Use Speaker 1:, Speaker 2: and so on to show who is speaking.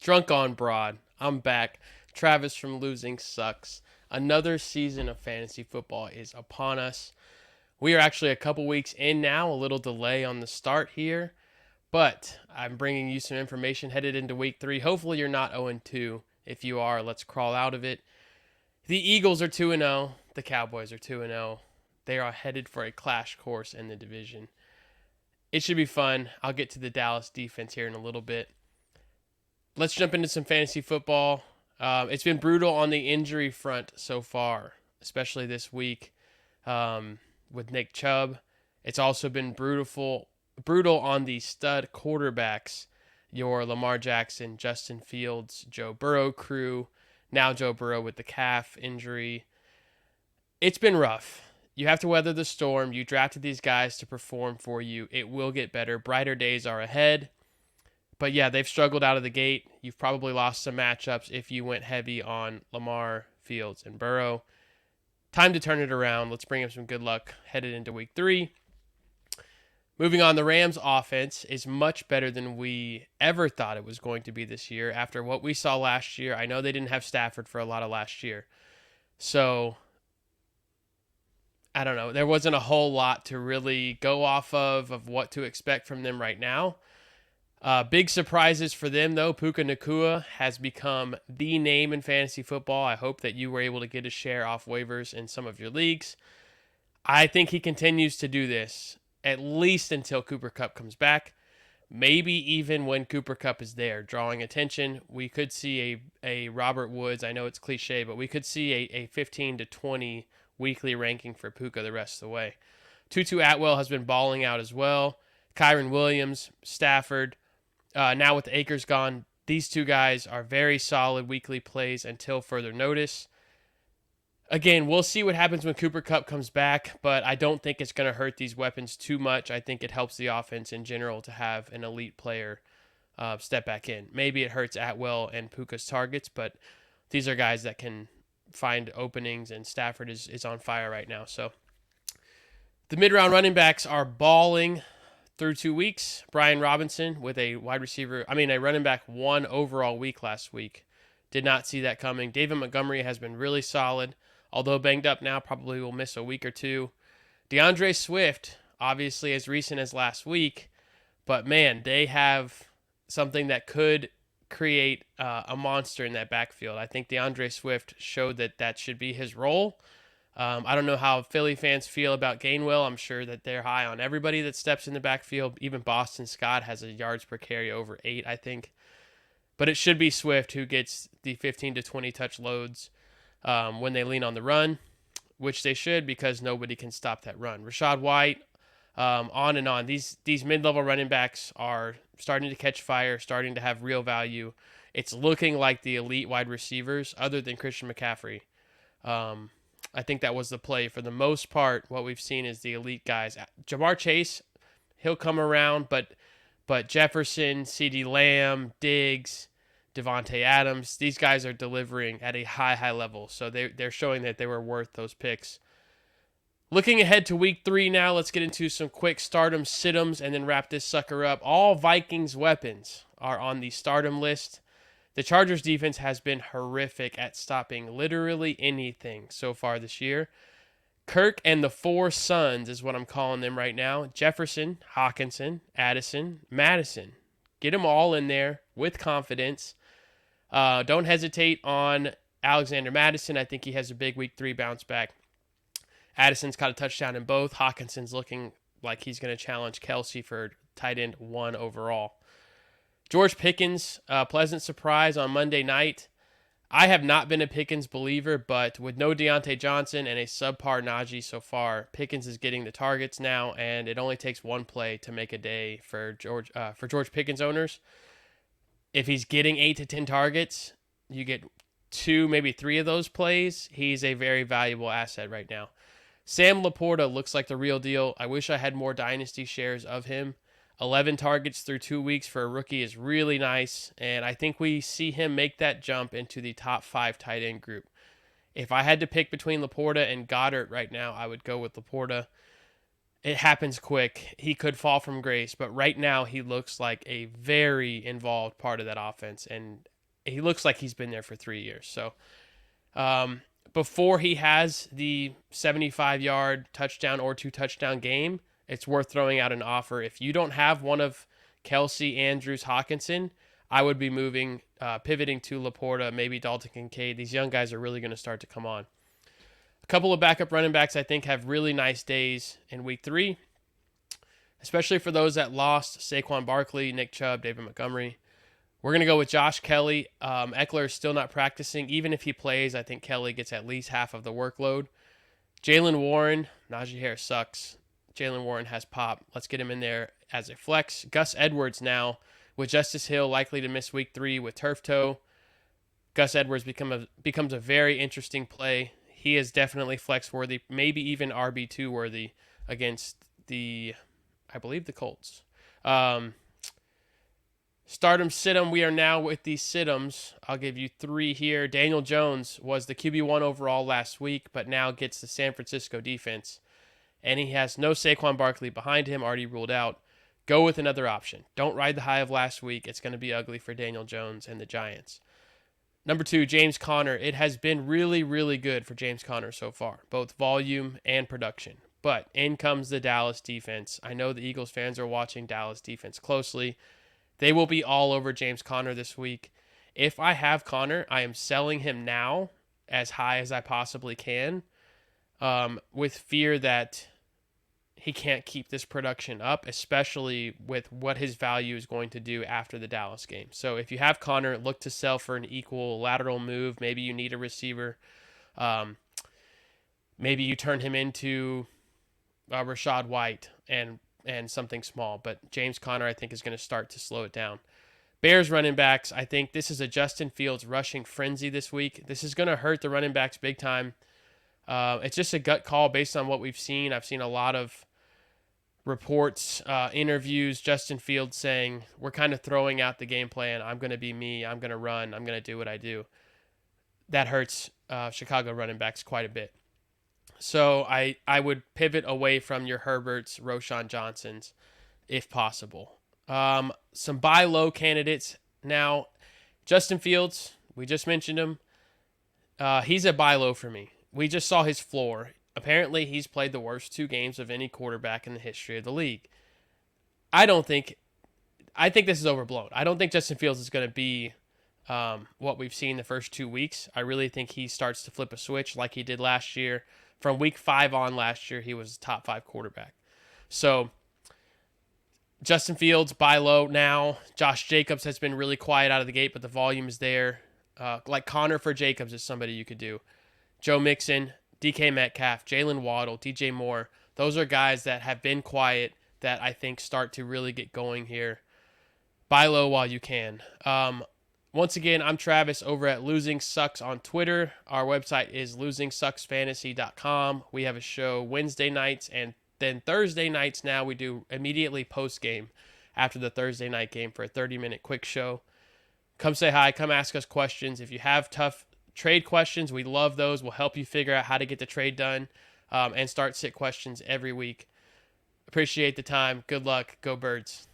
Speaker 1: Drunk on Broad. I'm back. Travis from Losing Sucks. Another season of fantasy football is upon us. We are actually a couple weeks in now, a little delay on the start here, but I'm bringing you some information headed into week 3. Hopefully, you're not 0-2. If you are, let's crawl out of it. The Eagles are 2-0. The Cowboys are 2-0. They are headed for a clash course in the division. It should be fun. I'll get to the Dallas defense here in a little bit. Let's jump into some fantasy football. It's been brutal on the injury front so far, especially this week with Nick Chubb. It's also been brutal on the stud quarterbacks, your Lamar Jackson, Justin Fields, Joe Burrow crew. Now Joe Burrow with the calf injury. It's been rough. You have to weather the storm. You drafted these guys to perform for you. It will get better. Brighter days are ahead. But yeah, they've struggled out of the gate. You've probably lost some matchups if you went heavy on Lamar, Fields, and Burrow. Time to turn it around. Let's bring him some good luck headed into week 3. Moving on, the Rams offense is much better than we ever thought it was going to be this year after what we saw last year. I know they didn't have Stafford for a lot of last year. So, I don't know. There wasn't a whole lot to really go off of what to expect from them right now. Big surprises for them, though. Puka Nacua has become the name in fantasy football. I hope that you were able to get a share off waivers in some of your leagues. I think he continues to do this, at least until Cooper Kupp comes back. Maybe even when Cooper Kupp is there, drawing attention. We could see a Robert Woods. I know it's cliche, but we could see a 15 to 20 weekly ranking for Puka the rest of the way. Tutu Atwell has been balling out as well. Kyron Williams, Stafford. Now with the Akers gone, these two guys are very solid weekly plays until further notice. Again, we'll see what happens when Cooper Kupp comes back, but I don't think it's going to hurt these weapons too much. I think it helps the offense in general to have an elite player step back in. Maybe it hurts Atwell and Puka's targets, but these are guys that can find openings, and Stafford is on fire right now. So the mid-round running backs are balling through 2 weeks. Brian Robinson with a running back 1 overall week last week. Did not see that coming. David Montgomery has been really solid, although banged up now, probably will miss a week or two. DeAndre Swift, obviously as recent as last week, but man, they have something that could create a monster in that backfield. I think DeAndre Swift showed that should be his role. I don't know how Philly fans feel about Gainwell. I'm sure that they're high on everybody that steps in the backfield. Even Boston Scott has a yards per carry over 8, I think. But it should be Swift who gets the 15 to 20 touch loads when they lean on the run, which they should because nobody can stop that run. Rachaad White, on and on. These mid-level running backs are starting to catch fire, starting to have real value. It's looking like the elite wide receivers other than Christian McCaffrey. I think that was the play. For the most part, what we've seen is the elite guys. Jamar Chase, he'll come around, but Jefferson, CeeDee Lamb, Diggs, Devontae Adams, these guys are delivering at a high level. So they're showing that they were worth those picks. Looking ahead to week 3 now, let's get into some quick stardom situms and then wrap this sucker up. All Vikings weapons are on the stardom list. The Chargers defense has been horrific at stopping literally anything so far this year. Kirk and the 4 sons is what I'm calling them right now. Jefferson, Hawkinson, Addison, Madison. Get them all in there with confidence. Don't hesitate on Alexander Madison. I think he has a big week 3 bounce back. Addison's got a touchdown in both. Hawkinson's looking like he's going to challenge Kelsey for tight end 1 overall. George Pickens, pleasant surprise on Monday night. I have not been a Pickens believer, but with no Deontay Johnson and a subpar Najee so far, Pickens is getting the targets now, and it only takes one play to make a day for George Pickens owners. If he's getting 8 to 10 targets, you get 2, maybe 3 of those plays. He's a very valuable asset right now. Sam Laporta looks like the real deal. I wish I had more dynasty shares of him. 11 targets through 2 weeks for a rookie is really nice, and I think we see him make that jump into the top 5 tight end group. If I had to pick between Laporta and Goddard right now, I would go with Laporta. It happens quick. He could fall from grace, but right now he looks like a very involved part of that offense, and he looks like he's been there for 3 years. So before he has the 75-yard touchdown or 2-touchdown game, it's worth throwing out an offer. If you don't have one of Kelsey, Andrews, Hawkinson, I would be pivoting to Laporta, maybe Dalton Kincaid. These young guys are really going to start to come on. A couple of backup running backs I think have really nice days in week 3, especially for those that lost Saquon Barkley, Nick Chubb, David Montgomery. We're going to go with Josh Kelly. Eckler is still not practicing. Even if he plays, I think Kelly gets at least half of the workload. Jaylen Warren, Najee Harris sucks. Jaylen Warren has pop. Let's get him in there as a flex. Gus Edwards now with Justice Hill likely to miss week 3 with turf toe. Gus Edwards becomes a very interesting play. He is definitely flex worthy, maybe even RB2 worthy against I believe the Colts. Stardom, Situm. We are now with the Situms. I'll give you 3 here. Daniel Jones was the QB1 overall last week, but now gets the San Francisco defense. And he has no Saquon Barkley behind him, already ruled out. Go with another option. Don't ride the high of last week. It's going to be ugly for Daniel Jones and the Giants. Number 2, James Conner. It has been really, really good for James Conner so far, both volume and production. But in comes the Dallas defense. I know the Eagles fans are watching Dallas defense closely. They will be all over James Conner this week. If I have Conner, I am selling him now as high as I possibly can, with fear that he can't keep this production up, especially with what his value is going to do after the Dallas game. So if you have Conner, look to sell for an equal lateral move. Maybe you need a receiver. Maybe you turn him into Rachaad White and something small. But James Conner, I think, is going to start to slow it down. Bears running backs, I think this is a Justin Fields rushing frenzy this week. This is going to hurt the running backs big time. It's just a gut call based on what we've seen. I've seen a lot of reports, interviews, Justin Fields saying, we're kind of throwing out the game plan. I'm going to be me. I'm going to run. I'm going to do what I do. That hurts Chicago running backs quite a bit. So I would pivot away from your Herberts, Roschon Johnsons, if possible. Some buy low candidates now. Justin Fields, we just mentioned him. He's a buy low for me. We just saw his floor. Apparently, he's played the worst 2 games of any quarterback in the history of the league. I think this is overblown. I don't think Justin Fields is going to be what we've seen the first 2 weeks. I really think he starts to flip a switch like he did last year. From week 5 on last year, he was a top 5 quarterback. So Justin Fields, buy low now. Josh Jacobs has been really quiet out of the gate, but the volume is there. Like Connor for Jacobs is somebody you could do. Joe Mixon, DK Metcalf, Jalen Waddle, DJ Moore. Those are guys that have been quiet that I think start to really get going here. Buy low while you can. Once again, I'm Travis over at Losing Sucks on Twitter. Our website is losingsucksfantasy.com. We have a show Wednesday nights, and then Thursday nights now we do immediately post-game after the Thursday night game for a 30-minute quick show. Come say hi. Come ask us questions. If you have tough trade questions, we love those. We'll help you figure out how to get the trade done and start sit questions every week. Appreciate the time. Good luck. Go Birds.